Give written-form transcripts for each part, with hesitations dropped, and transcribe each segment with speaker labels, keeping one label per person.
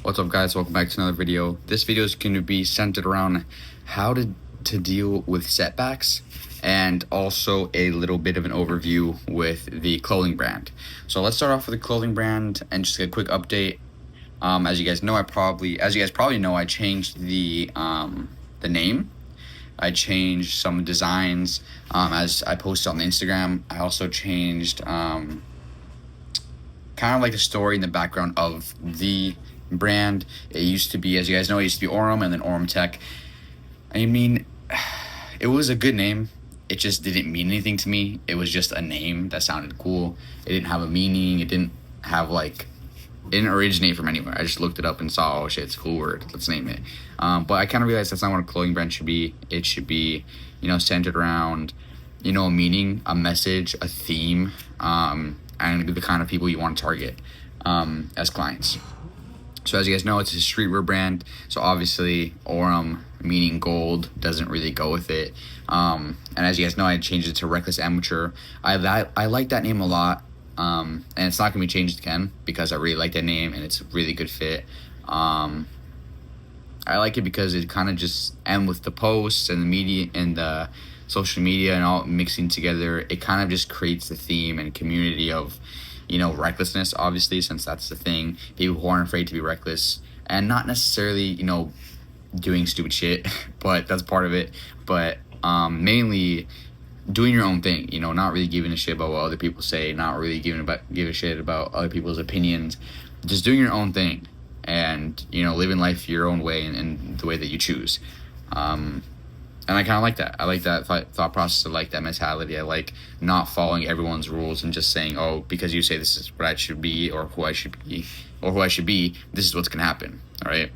Speaker 1: What's up, guys? Welcome back to another video. This video is going to be centered around how to deal with setbacks, and also a little bit of an overview with the clothing brand. So let's start off with the clothing brand and just get a quick update. As you guys probably know, I changed the name. I changed some designs as I posted on the Instagram. I also changed kind of like the story in the background of the brand. It used to be, as you guys know, it used to be Orem and then Orem Tech. I mean, it was a good name. It just didn't mean anything to me. It was just a name that sounded cool. It didn't have a meaning. It didn't originate from anywhere. I just looked it up and saw, oh shit, it's a cool word, let's name it. But I kind of realized that's not what a clothing brand should be. It should be, centered around, a meaning, a message, a theme, and the kind of people you want to target as clients. So as you guys know, it's a streetwear brand. So obviously Orem, meaning gold, doesn't really go with it. And as you guys know, I changed it to Reckless Amateur. I like that name a lot. And it's not going to be changed again because I really like that name and it's a really good fit. I like it because it kind of just, and with the posts and the media and the social media and all mixing together, it kind of just creates the theme and community of, recklessness, obviously, since that's the thing. People who aren't afraid to be reckless and not necessarily, doing stupid shit, but that's part of it. But mainly doing your own thing, not really giving a shit about what other people say, not really give a shit about other people's opinions, just doing your own thing and, living life your own way and the way that you choose. And I kind of like that. I like that thought process. I like that mentality. I like not following everyone's rules and just saying, oh, because you say this is what I should be or who I should be, this is what's going to happen. All right.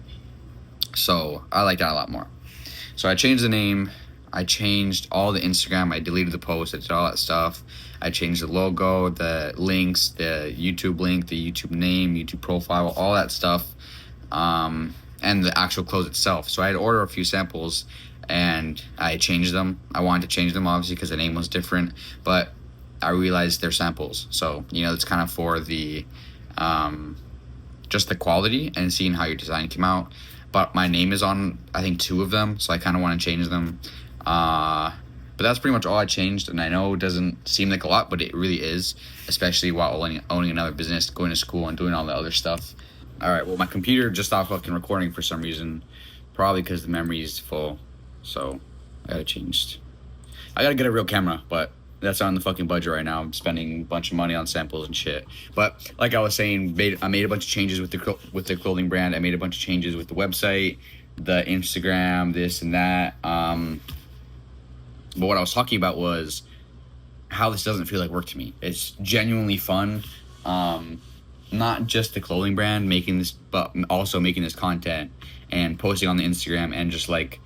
Speaker 1: So I like that a lot more. So I changed the name. I changed all the Instagram. I deleted the post. I did all that stuff. I changed the logo, the links, the YouTube link, the YouTube name, YouTube profile, all that stuff, and the actual clothes itself. So I had to order a few samples, and I changed them. I wanted to change them, obviously, because the name was different, but I realized they're samples. So, it's kind of for the just the quality and seeing how your design came out. But my name is on, I think, 2 of them, so I kind of want to change them. But that's pretty much all I changed, and I know it doesn't seem like a lot, but it really is, especially while owning another business, going to school, and doing all the other stuff. All right, well, my computer just stopped fucking recording for some reason, probably because the memory is full, so I gotta get a real camera, but that's on the fucking budget right now. I'm spending a bunch of money on samples and shit. But like I was saying, I made a bunch of changes with the clothing brand. I made a bunch of changes with the website, the Instagram, this and that. But what I was talking about was how this doesn't feel like work to me. It's genuinely fun. Not just the clothing brand making this, but also making this content and posting on the Instagram and just like,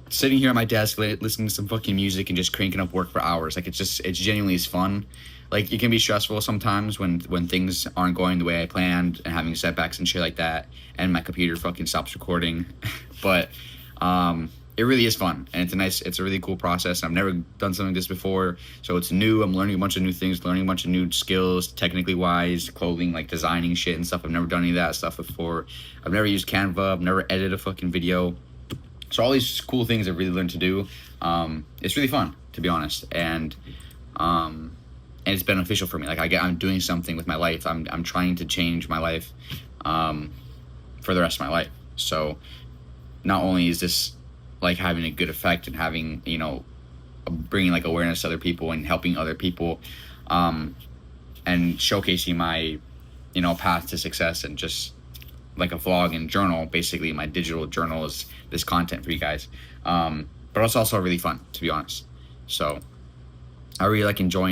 Speaker 1: sitting here at my desk listening to some fucking music and just cranking up work for hours. Like it's genuinely is fun. Like it can be stressful sometimes when things aren't going the way I planned and having setbacks and shit like that, and my computer fucking stops recording. But it really is fun, and it's a really cool process. I've never done something like this before, so it's new. I'm learning a bunch of new things, learning a bunch of new skills, technically wise, clothing, like designing shit and stuff. I've never done any of that stuff before. I've never used Canva. I've never edited a fucking video. So all these cool things I've really learned to do. It's really fun, to be honest, and it's beneficial for me. Like I'm doing something with my life. I'm trying to change my life for the rest of my life. So not only is this like having a good effect and having, bringing like awareness to other people and helping other people, and showcasing my, path to success, and just like a vlog and journal. Basically my digital journal is this content for you guys. But it's also really fun, to be honest. So I really enjoy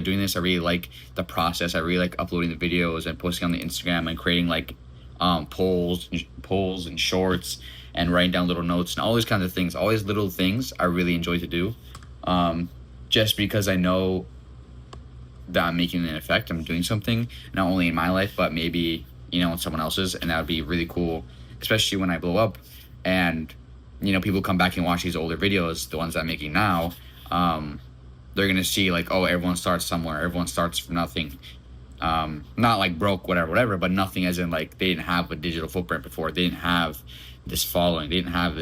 Speaker 1: doing this. I really like the process. I really like uploading the videos and posting on the Instagram and creating like polls and shorts and writing down little notes and all these kinds of things. All these little things I really enjoy to do, just because I know that I'm making an effect. I'm doing something not only in my life, but maybe in someone else's, and that would be really cool, especially when I blow up and people come back and watch these older videos, the ones that I'm making now. They're gonna see like, oh, everyone starts somewhere, everyone starts from nothing, Not like broke, whatever, but nothing as in like they didn't have a digital footprint before. They didn't have this following. They didn't have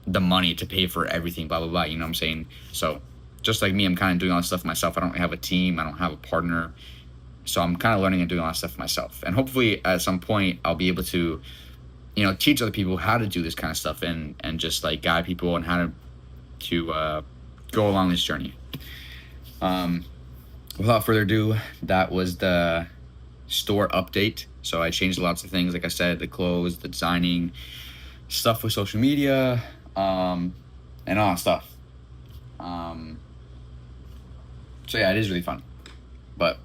Speaker 1: the money to pay for everything, blah, blah, blah. You know what I'm saying? So just like me, I'm kind of doing all this stuff myself. I don't have a team. I don't have a partner. So I'm kind of learning and doing all that stuff myself. And hopefully at some point I'll be able to, teach other people how to do this kind of stuff and just like guide people on how to go along this journey. Without further ado, that was the store update. So I changed lots of things, like I said, the clothes, the designing, stuff with social media, and all that stuff. So yeah, it is really fun. But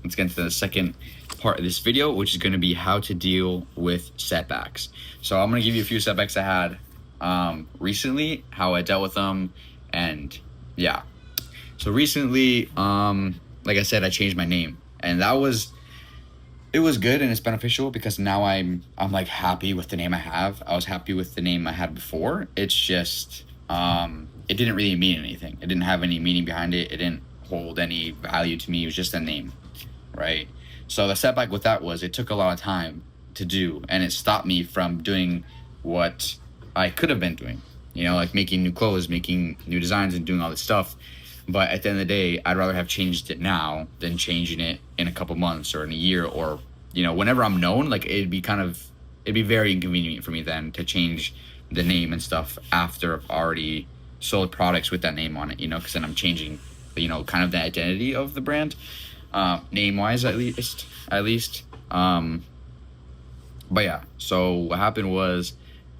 Speaker 1: let's get into the second part of this video, which is going to be how to deal with setbacks. So I'm going to give you a few setbacks I had recently, how I dealt with them, and yeah. So recently, like I said, I changed my name, and it was good and it's beneficial because now I'm like happy with the name I have. I was happy with the name I had before. It's just it didn't really mean anything. It didn't have any meaning behind it. It didn't hold any value to me. It was just a name, right? So the setback with that was it took a lot of time to do, and it stopped me from doing what I could have been doing. Like making new clothes, making new designs, and doing all this stuff. But at the end of the day, I'd rather have changed it now than changing it in a couple months or in a year or, whenever I'm known. Like it'd be very inconvenient for me then to change the name and stuff after I've already sold products with that name on it, because then I'm changing, kind of the identity of the brand, name-wise at least. But yeah, so what happened was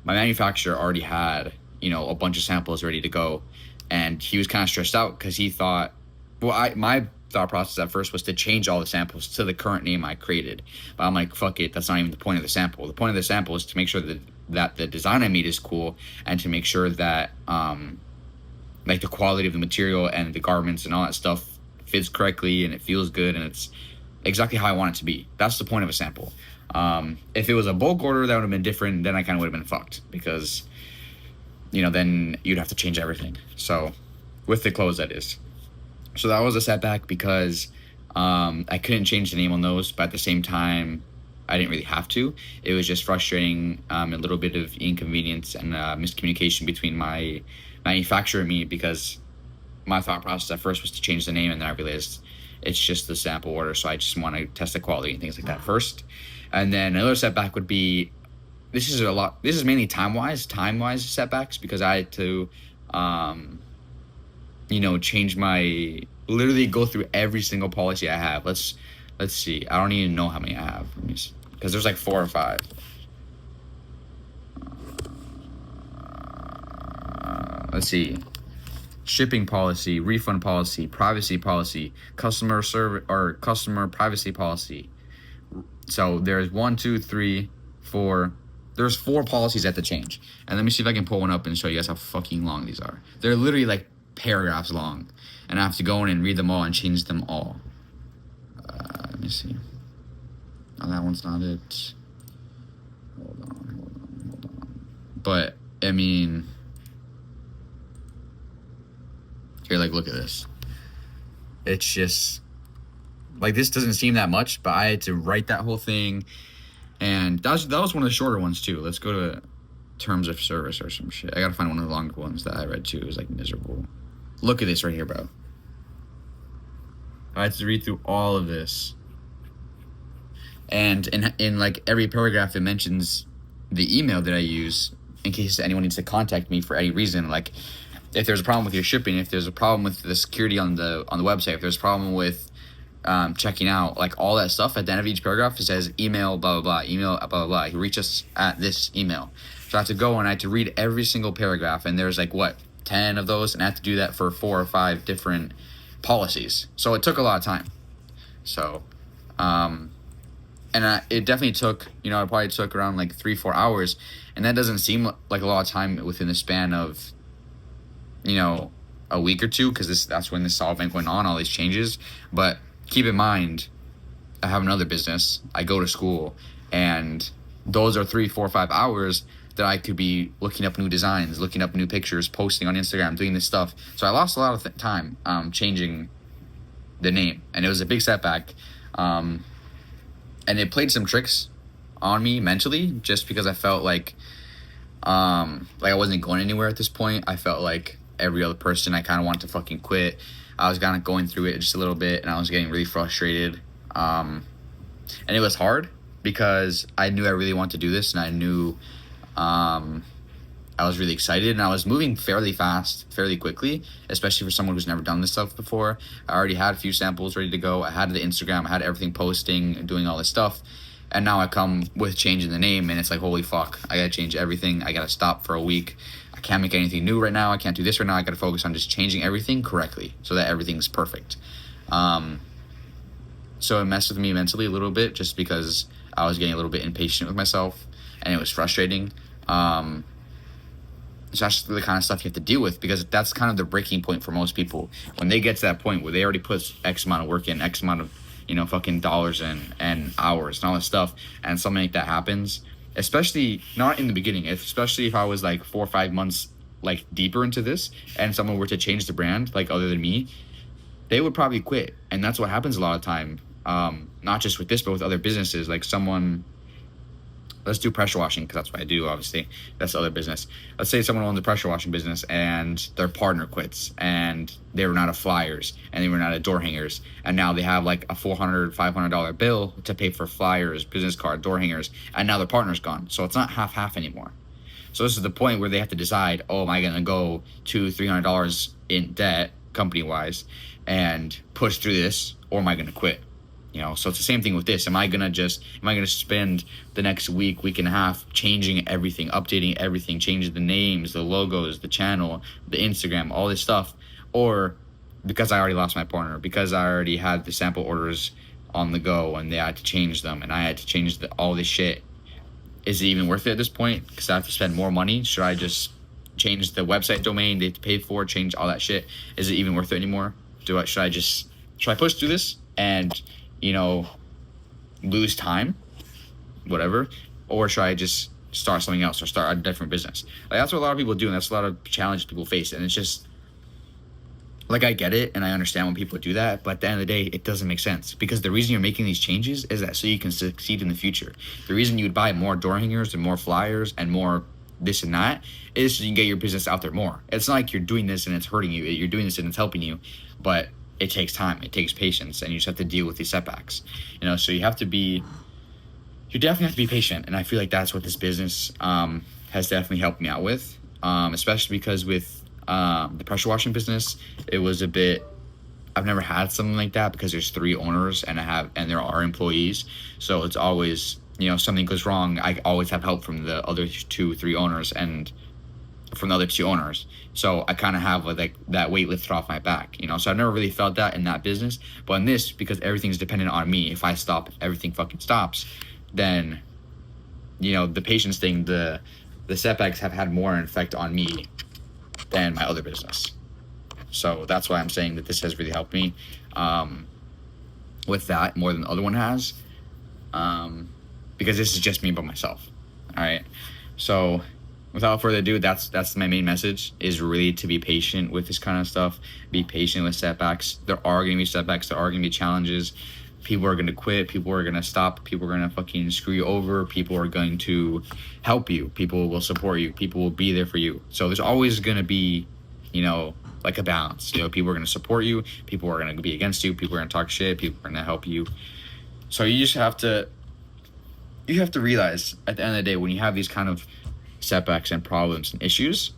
Speaker 1: my manufacturer already had, a bunch of samples ready to go. And he was kind of stressed out because he thought, my thought process at first was to change all the samples to the current name I created. But I'm like, fuck it, that's not even the point of the sample. The point of the sample is to make sure that the design I made is cool, and to make sure that like the quality of the material and the garments and all that stuff fits correctly and it feels good and it's exactly how I want it to be. That's the point of a sample. If it was a bulk order, that would have been different. Then I kind of would have been fucked because then you'd have to change everything. So with the clothes, that is. So that was a setback because I couldn't change the name on those, but at the same time, I didn't really have to. It was just frustrating, a little bit of inconvenience and miscommunication between my manufacturer and me, because my thought process at first was to change the name, and then I realized it's just the sample order, so I just want to test the quality and things like that first. And then another setback would be, this is mainly time-wise setbacks, because I had to, change literally go through every single policy I have. Let's see. I don't even know how many I have. Because there's like 4 or 5. Let's see. Shipping policy, refund policy, privacy policy, customer privacy policy. So there's 1, 2, 3, 4. There's 4 policies I have to change. And let me see if I can pull one up and show you guys how fucking long these are. They're literally like paragraphs long. And I have to go in and read them all and change them all. Let me see. Oh, that one's not it. Hold on. But, I mean... Here, like, look at this. It's just... Like, this doesn't seem that much, but I had to write that whole thing. And that was one of the shorter ones, too. Let's go to terms of service or some shit. I gotta find one of the longer ones that I read, too. It was, like, miserable. Look at this right here, bro. I had to read through all of this. And in like, every paragraph, it mentions the email that I use in case anyone needs to contact me for any reason. Like, if there's a problem with your shipping, if there's a problem with the security on the website, if there's a problem with checking out, like all that stuff, at the end of each paragraph, it says email, blah, blah, blah, email, blah, blah, blah. You reach us at this email. So I have to go and I have to read every single paragraph, and there's like, 10 of those, and I have to do that for 4 or 5 different policies. So it took a lot of time. So, it definitely took, it probably took around like 3-4 hours, and that doesn't seem like a lot of time within the span of, a week or two, because that's when this all been going on, all these changes. But keep in mind, I have another business, I go to school, and those are 3, 4, 5 hours that I could be looking up new designs, looking up new pictures, posting on Instagram, doing this stuff. So I lost a lot of time changing the name, and it was a big setback. And it played some tricks on me mentally, just because I felt like I wasn't going anywhere at this point. I felt like every other person, I kind of wanted to fucking quit. I was kind of going through it just a little bit, and I was getting really frustrated. And it was hard because I knew I really wanted to do this, and I knew I was really excited, and I was moving fairly fast, fairly quickly, especially for someone who's never done this stuff before. I already had a few samples ready to go. I had the Instagram, I had everything posting, doing all this stuff. And now I come with changing the name, and it's like, holy fuck, I gotta change everything. I gotta stop for a week. I can't make anything new right now. I can't do this right now. I gotta focus on just changing everything correctly so that everything's perfect. So it messed with me mentally a little bit, just because I was getting a little bit impatient with myself, and it was frustrating. So that's just the kind of stuff you have to deal with, because that's kind of the breaking point for most people. When they get to that point where they already put X amount of work in, X amount of, fucking dollars and hours and all this stuff, and something like that happens, especially not in the beginning, especially if I was like 4 or 5 months like deeper into this, and someone were to change the brand, like other than me, they would probably quit. And that's what happens a lot of time. Not just with this, but with other businesses. Like let's do pressure washing, because that's what I do, obviously. That's the other business. Let's say someone owns a pressure washing business, and their partner quits, and they run out of flyers, and they run out of door hangers, and now they have like a $400, $500 bill to pay for flyers, business card, door hangers, and now their partner's gone. So it's not half anymore. So this is the point where they have to decide, oh, am I going to go $200-$300 in debt, company-wise, and push through this, or am I going to quit? So it's the same thing with this. Am I gonna spend the next week and a half changing everything, updating everything, changing the names, the logos, the channel, the Instagram, all this stuff? Or because I already lost my partner, because I already had the sample orders on the go and they had to change them, and I had to change all this shit, is it even worth it at this point? Because I have to spend more money. Should I just change the website domain they have to pay for, change all that shit? Is it even worth it anymore? Should I push through this and lose time, whatever, or should I just start something else or start a different business? Like, that's what a lot of people do, and that's a lot of challenges people face. And it's just like, I get it and I understand when people do that, but at the end of the day, it doesn't make sense, because the reason you're making these changes is that so you can succeed in the future. The reason you would buy more door hangers and more flyers and more this and that is so you can get your business out there more. It's not like you're doing this and it's hurting you. You're doing this and it's helping you, but it takes time, it takes patience, and you just have to deal with these setbacks. So you definitely have to be patient, and I feel like that's what this business has definitely helped me out with, especially because with the pressure washing business, it was a bit, I've never had something like that, because there's 3 owners and there are employees, so it's always, something goes wrong, I always have help from the other 2-3 owners and from the other 2 owners. So I kind of have like that weight lifted off my back, so I've never really felt that in that business. But in this, because everything's dependent on me, if I stop, everything fucking stops, then the patience thing, the setbacks have had more effect on me than my other business. So that's why I'm saying that this has really helped me with that more than the other one has, because this is just me by myself. All right, so without further ado, that's my main message, is really to be patient with this kind of stuff. Be patient with setbacks. There are going to be setbacks. There are going to be challenges. People are going to quit. People are going to stop. People are going to fucking screw you over. People are going to help you. People will support you. People will be there for you. So there's always going to be, like a balance. People are going to support you. People are going to be against you. People are going to talk shit. People are going to help you. So you just have to realize at the end of the day, when you have these kind of setbacks and problems and issues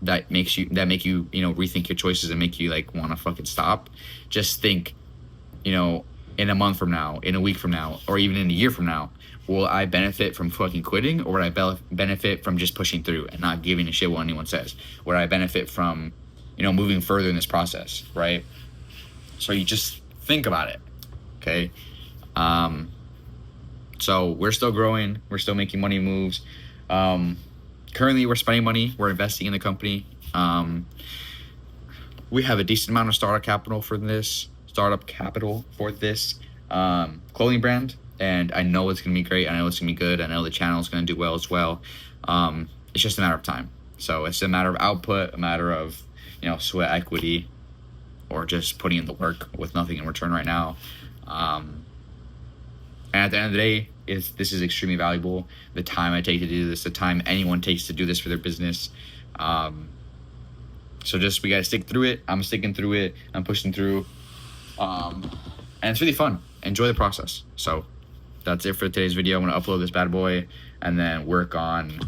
Speaker 1: that make you rethink your choices and make you like want to fucking stop, just think, in a month from now, in a week from now, or even in a year from now, will I benefit from fucking quitting, or would I benefit from just pushing through and not giving a shit what anyone says? Would I benefit from moving further in this process, right? So you just think about it, okay? So we're still growing, we're still making money moves. Currently, we're spending money. We're investing in the company. We have a decent amount of startup capital for this clothing brand, and I know it's going to be great. I know it's going to be good. I know the channel is going to do well as well. It's just a matter of time. So it's a matter of output, a matter of sweat equity, or just putting in the work with nothing in return right now. And at the end of the day, this is extremely valuable. The time I take to do this, the time anyone takes to do this for their business. So just we gotta stick through it. I'm sticking through it. I'm pushing through. And it's really fun. Enjoy the process. So that's it for today's video. I'm gonna upload this bad boy and then work on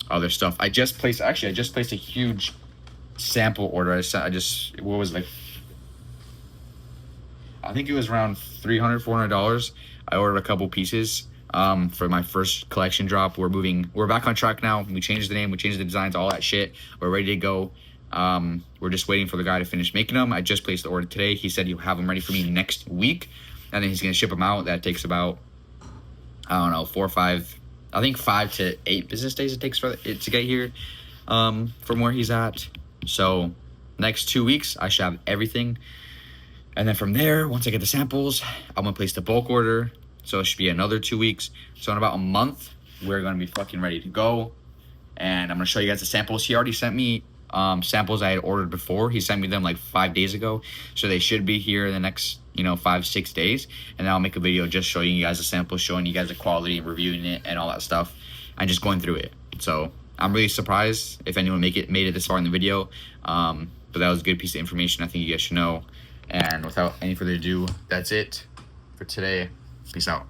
Speaker 1: other stuff. I just placed a huge sample order. I what was it, like, I think it was around $300-$400. I ordered a couple pieces for my first collection drop. We're back on track now. We changed the name, we changed the designs, all that shit. We're ready to go. We're just waiting for the guy to finish making them. I just placed the order today. He said he'll have them ready for me next week, and then he's gonna ship them out. That takes about, I don't know, 5 to 8 business days it takes for it to get here from where he's at. So next 2 weeks I should have everything, and then from there, once I get the samples, I'm gonna place the bulk order. So it should be another 2 weeks. So in about a month, we're gonna be fucking ready to go. And I'm gonna show you guys the samples. He already sent me samples I had ordered before. He sent me them like 5 days ago. So they should be here in the next, 5-6 days. And then I'll make a video just showing you guys the samples, showing you guys the quality, reviewing it and all that stuff, and just going through it. So I'm really surprised if anyone made it this far in the video. But that was a good piece of information I think you guys should know. And without any further ado, that's it for today. Peace out.